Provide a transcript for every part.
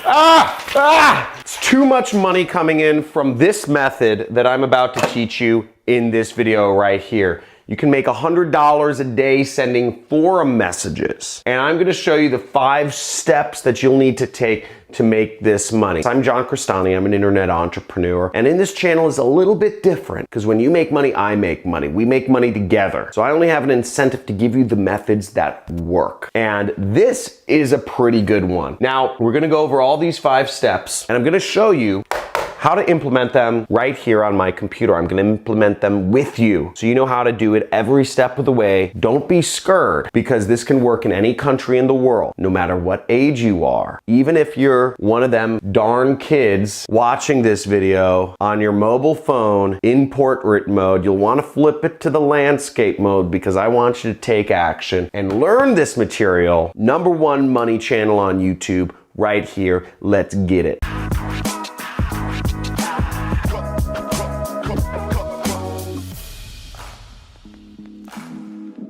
It's too much money coming in from this method that I'm about to teach you in this video right here. You can make $100 a day sending forum messages. And I'm gonna show you the 5 steps that you'll need to take to make this money. I'm John Crestani, I'm an internet entrepreneur. And in this channel is a little bit different because when you make money, I make money. We make money together. So I only have an incentive to give you the methods that work. And this is a pretty good one. Now, we're gonna go over all these 5 steps and I'm gonna show you how to implement them right here on my computer. I'm gonna implement them with you so you know how to do it every step of the way. Don't be scared because this can work in any country in the world, no matter what age you are. Even if you're one of them darn kids watching this video on your mobile phone in portrait mode, you'll wanna flip it to the landscape mode because I want you to take action and learn this material. #1 money channel on YouTube right here. Let's get it.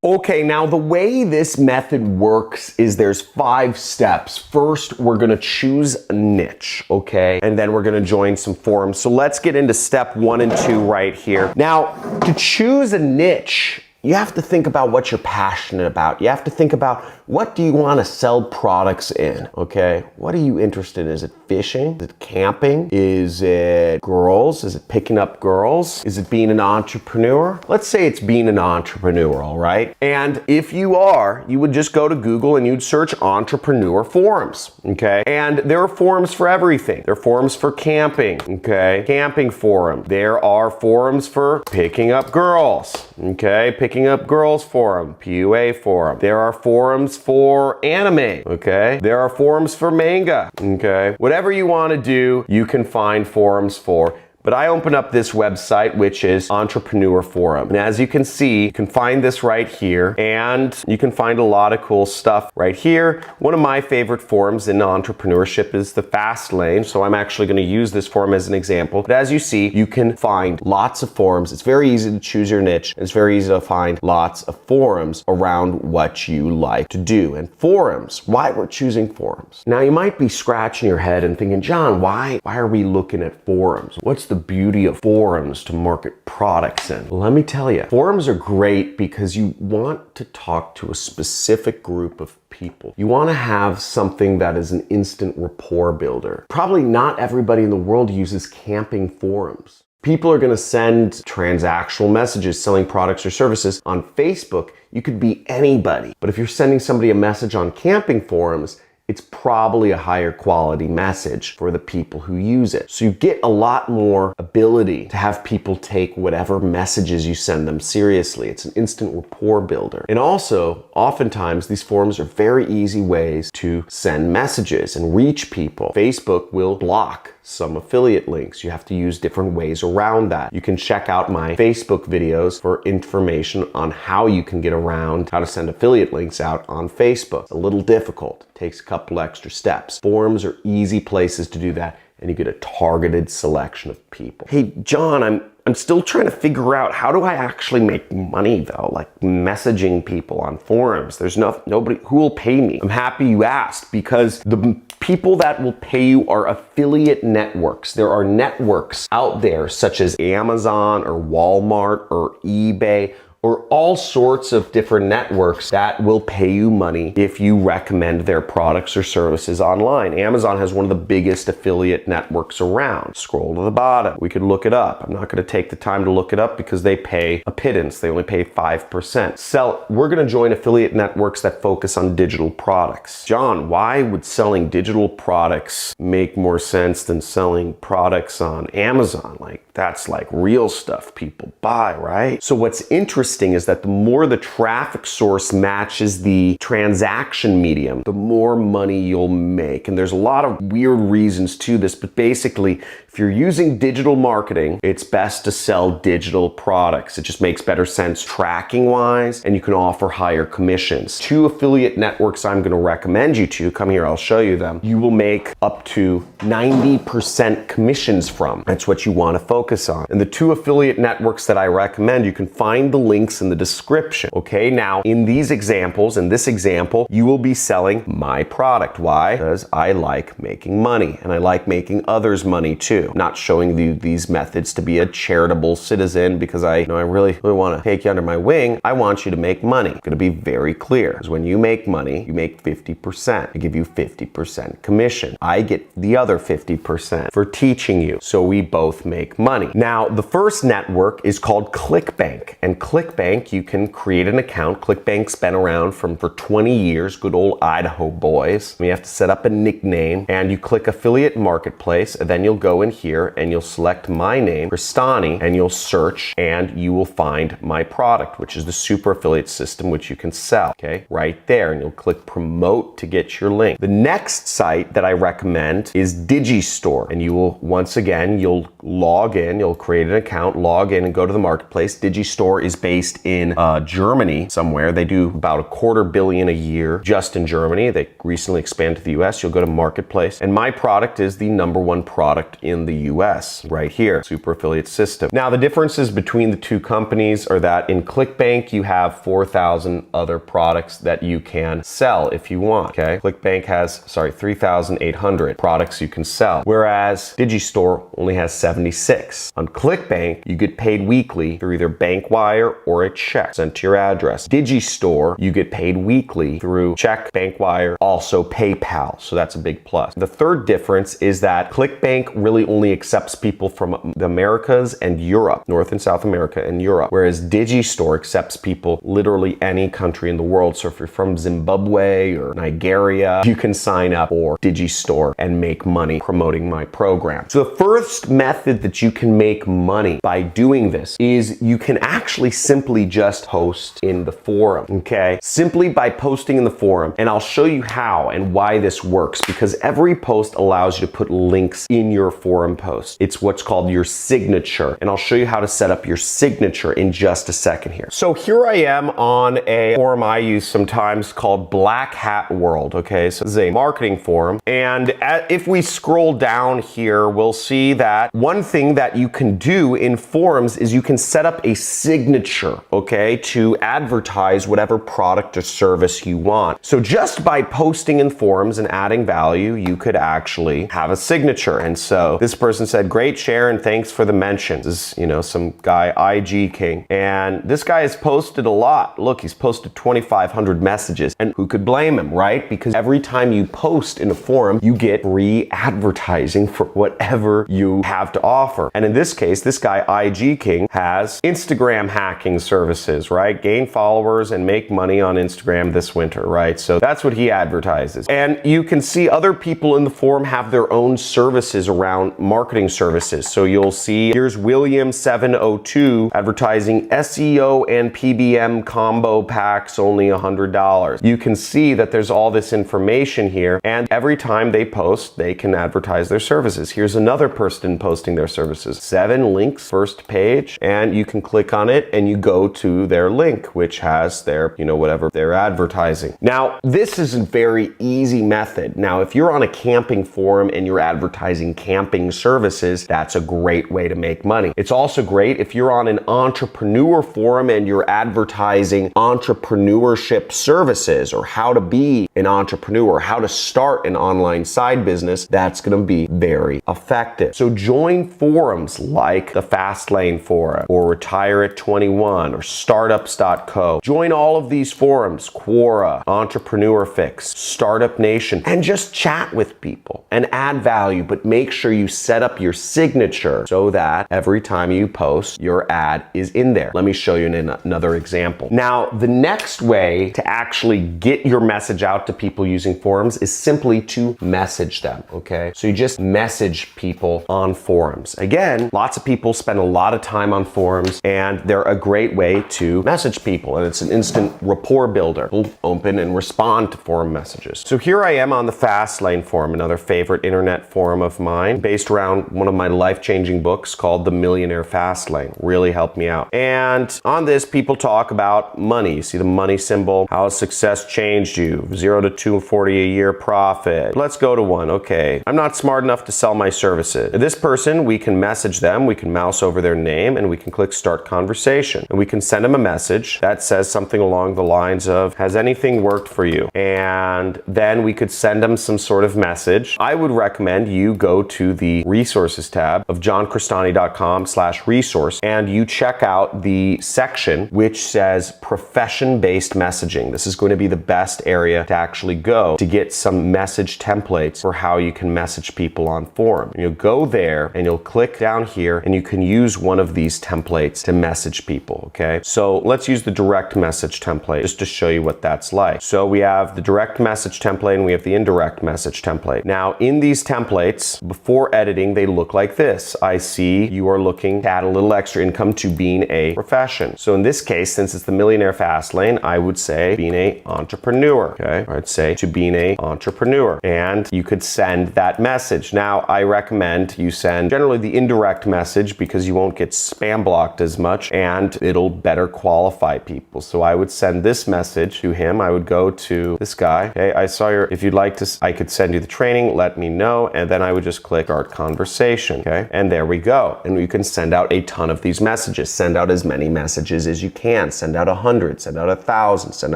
Okay, now the way this method works is there's 5 steps. First, we're gonna choose a niche, okay? And then we're gonna join some forums. So let's get into step 1 and 2 right here. Now, to choose a niche, you have to think about what you're passionate about. You have to think about what do you want to sell products in, okay? What are you interested in? Is it fishing? Is it camping? Is it girls? Is it picking up girls? Is it being an entrepreneur? Let's say it's being an entrepreneur, all right? And if you are, you would just go to Google and you'd search entrepreneur forums, okay? And there are forums for everything. There are forums for camping, okay? Camping forum. There are forums for picking up girls, okay? Picking up girls forum, PUA forum. There are forums for anime, okay? There are forums for manga, okay? Whatever you want to do, you can find forums for. But I open up this website, which is Entrepreneur Forum. And as you can see, you can find this right here, and you can find a lot of cool stuff right here. One of my favorite forums in entrepreneurship is the Fast Lane, so I'm actually gonna use this forum as an example. But as you see, you can find lots of forums. It's very easy to choose your niche. It's very easy to find lots of forums around what you like to do. And forums, why we're choosing forums. Now you might be scratching your head and thinking, John, why are we looking at forums? What's the beauty of forums to market products in? Well, let me tell you, forums are great because you want to talk to a specific group of people. You want to have something that is an instant rapport builder. Probably not everybody in the world uses camping forums. People are going to send transactional messages selling products or services on Facebook. You could be anybody. But if you're sending somebody a message on camping forums, it's probably a higher quality message for the people who use it. So you get a lot more ability to have people take whatever messages you send them seriously. It's an instant rapport builder. And also, oftentimes, these forums are very easy ways to send messages and reach people. Facebook will block some affiliate links. You have to use different ways around that. You can check out my Facebook videos for information on how you can get around how to send affiliate links out on Facebook. It's a little difficult. It takes a couple extra steps. Forums are easy places to do that, and you get a targeted selection of people. Hey, John, I'm still trying to figure out how do I actually make money though, like messaging people on forums. There's nobody who will pay me. I'm happy you asked because the people that will pay you are affiliate networks. There are networks out there such as Amazon or Walmart or eBay or all sorts of different networks that will pay you money if you recommend their products or services online. Amazon has one of the biggest affiliate networks around. Scroll to the bottom. We could look it up. I'm not going to take the time to look it up because they pay a pittance. They only pay 5%. We're going to join affiliate networks that focus on digital products. John, why would selling digital products make more sense than selling products on Amazon? Like, that's like real stuff people buy, right? So what's interesting is that the more the traffic source matches the transaction medium, the more money you'll make. And there's a lot of weird reasons to this, but basically, if you're using digital marketing, it's best to sell digital products. It just makes better sense tracking wise, and you can offer higher commissions. 2 affiliate networks I'm going to recommend you to, come here, I'll show you them. You will make up to 90% commissions from. That's what you want to focus on. And the 2 affiliate networks that I recommend, you can find the link links in the description. Okay, now in these examples, in this example, you will be selling my product. Why? Because I like making money and I like making others money too. Not showing you these methods to be a charitable citizen because I really want to take you under my wing. I want you to make money. I'm going to be very clear, because when you make money, you make 50%. I give you 50% commission. I get the other 50% for teaching you. So we both make money. Now, the first network is called ClickBank. And ClickBank, you can create an account. ClickBank's been around for 20 years, good old Idaho boys. You have to set up a nickname and you click affiliate marketplace, and then you'll go in here and you'll select my name, Crestani, and you'll search and you will find my product, which is the super affiliate system, which you can sell, okay, right there. And you'll click promote to get your link. The next site that I recommend is Digistore. And you will, once again, you'll log in, you'll create an account, log in and go to the marketplace. Digistore is based in Germany somewhere. They do about $250 million a year just in Germany. They recently expanded to the US. You'll go to marketplace, and my product is the #1 product in the US right here, super affiliate system. Now, the differences between the two companies are that in ClickBank, you have 4,000 other products that you can sell if you want, okay? ClickBank has, 3,800 products you can sell, whereas Digistore only has 76. On ClickBank, you get paid weekly through either bank wire or a check sent to your address. Digistore, you get paid weekly through check, bank wire, also PayPal, so that's a big plus. The third difference is that ClickBank really only accepts people from the Americas and Europe, North and South America and Europe, whereas Digistore accepts people literally any country in the world. So if you're from Zimbabwe or Nigeria, you can sign up for Digistore and make money promoting my program. So the first method that you can make money by doing this is you can actually simply just post in the forum, okay? Simply by posting in the forum, and I'll show you how and why this works, because every post allows you to put links in your forum post. It's what's called your signature, and I'll show you how to set up your signature in just a second here. So here I am on a forum I use sometimes called Black Hat World, okay? So this is a marketing forum, and if we scroll down here, we'll see that one thing that you can do in forums is you can set up a signature, okay, to advertise whatever product or service you want. So just by posting in forums and adding value, you could actually have a signature. And so this person said, great share and thanks for the mention. This is, some guy, IG King. And this guy has posted a lot. Look, he's posted 2,500 messages. And who could blame him, right? Because every time you post in a forum, you get free advertising for whatever you have to offer. And in this case, this guy, IG King, has Instagram hacking services, right? Gain followers and make money on Instagram this winter, right? So that's what he advertises. And you can see other people in the forum have their own services around marketing services. So you'll see here's William702 advertising SEO and PBM combo packs, only $100. You can see that there's all this information here, and every time they post, they can advertise their services. Here's another person posting their services. 7 links, first page, and you can click on it and you go to their link, which has their, whatever they're advertising. Now, this is a very easy method. Now, if you're on a camping forum and you're advertising camping services, that's a great way to make money. It's also great if you're on an entrepreneur forum and you're advertising entrepreneurship services, or how to be an entrepreneur, how to start an online side business. That's going to be very effective. So join forums like the Fastlane Forum or Retire at 21 or startups.co. Join all of these forums, Quora, Entrepreneur Fix, Startup Nation, and just chat with people and add value, but make sure you set up your signature so that every time you post, your ad is in there. Let me show you another example. Now, the next way to actually get your message out to people using forums is simply to message them, okay? So you just message people on forums. Again, lots of people spend a lot of time on forums, and they're a great way to message people, and it's an instant rapport builder. We'll open and respond to forum messages. So here I am on the Fastlane Forum, another favorite internet forum of mine, based around one of my life-changing books called The Millionaire Fastlane. Really helped me out. And on this, people talk about money. You see the money symbol, how has success changed you? 0 to 240 a year profit. Let's go to one. Okay, I'm not smart enough to sell my services. This person, we can message them, we can mouse over their name, and we can click start conversation. and we can send them a message that says something along the lines of, has anything worked for you? And then we could send them some sort of message. I would recommend you go to the resources tab of johncrestani.com/resource and you check out the section which says profession-based messaging. This is going to be the best area to actually go to get some message templates for how you can message people on forum. You'll go there and you'll click down here and you can use one of these templates to message people, okay? So let's use the direct message template just to show you what that's like. So we have the direct message template and we have the indirect message template. Now in these templates, before editing, they look like this. I see you are looking to add a little extra income to being a profession. So in this case, since it's the Millionaire Fast Lane, I would say being a entrepreneur, okay? Or I'd say to being a entrepreneur. And you could send that message. Now I recommend you send generally the indirect message because you won't get spam blocked as much and it'll better qualify people. So I would send this message to him. I would go to this guy. Okay, I saw your, if you'd like to, I could send you the training, let me know. And then I would just click start conversation. Okay, and there we go. And you can send out a ton of these messages. Send out as many messages as you can. Send out 100, send out 1,000, send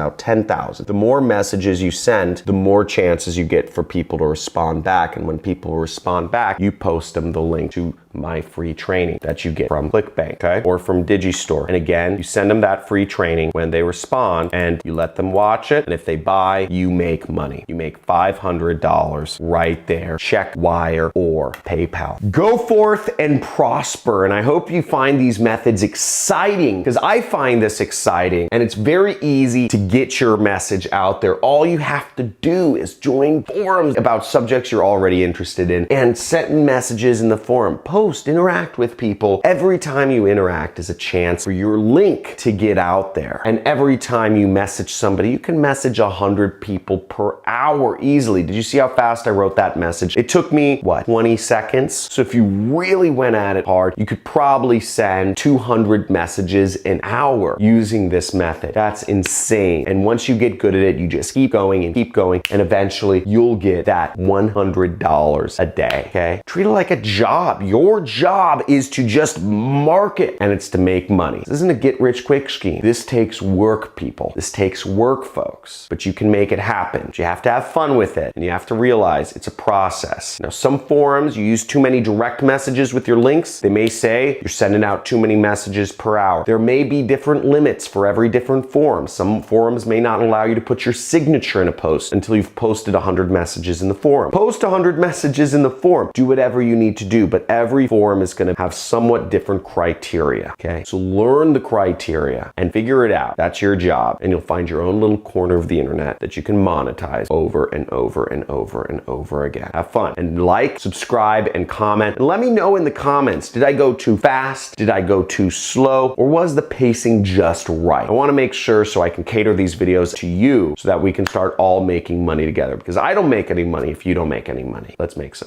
out 10,000. The more messages you send, the more chances you get for people to respond back. And when people respond back, you post them the link to my free training that you get from ClickBank, okay? Or from Digistore. And again, you send them that free training. When they respond and you let them watch it, and if they buy, you make money. You make $500 right there. Check, wire, or PayPal. Go forth and prosper. And I hope you find these methods exciting, because I find this exciting and it's very easy to get your message out there. All you have to do is join forums about subjects you're already interested in and send messages in the forum. Post, interact with people. Every time you interact is a chance for your link to get out there. And every time you message somebody, you can message 100 people per hour easily. Did you see how fast I wrote that message? It took me, what, 20 seconds? So if you really went at it hard, you could probably send 200 messages an hour using this method. That's insane. And once you get good at it, you just keep going, and eventually you'll get that $100 a day, okay? Treat it like a job. Your job is to just market, and it's to make money. This isn't a get-rich-quick scheme. This takes work, people. This takes work, folks. But you can make it happen. But you have to have fun with it, and you have to realize it's a process. Now, some forums, you use too many direct messages with your links. They may say you're sending out too many messages per hour. There may be different limits for every different forum. Some forums may not allow you to put your signature in a post until you've posted 100 messages in the forum. Post 100 messages in the forum. Do whatever you need to do, but every forum is going to have somewhat different criteria, okay? So learn the criteria and figure it out. That's your job, and you'll find your own little corner of the internet that you can monetize over and over and over and over again. Have fun, and like, subscribe, and comment, and let me know in the comments, did I go too fast? Did I go too slow? Or was the pacing just right? I want to make sure so I can cater these videos to you so that we can start all making money together, because I don't make any money if you don't make any money. Let's make some.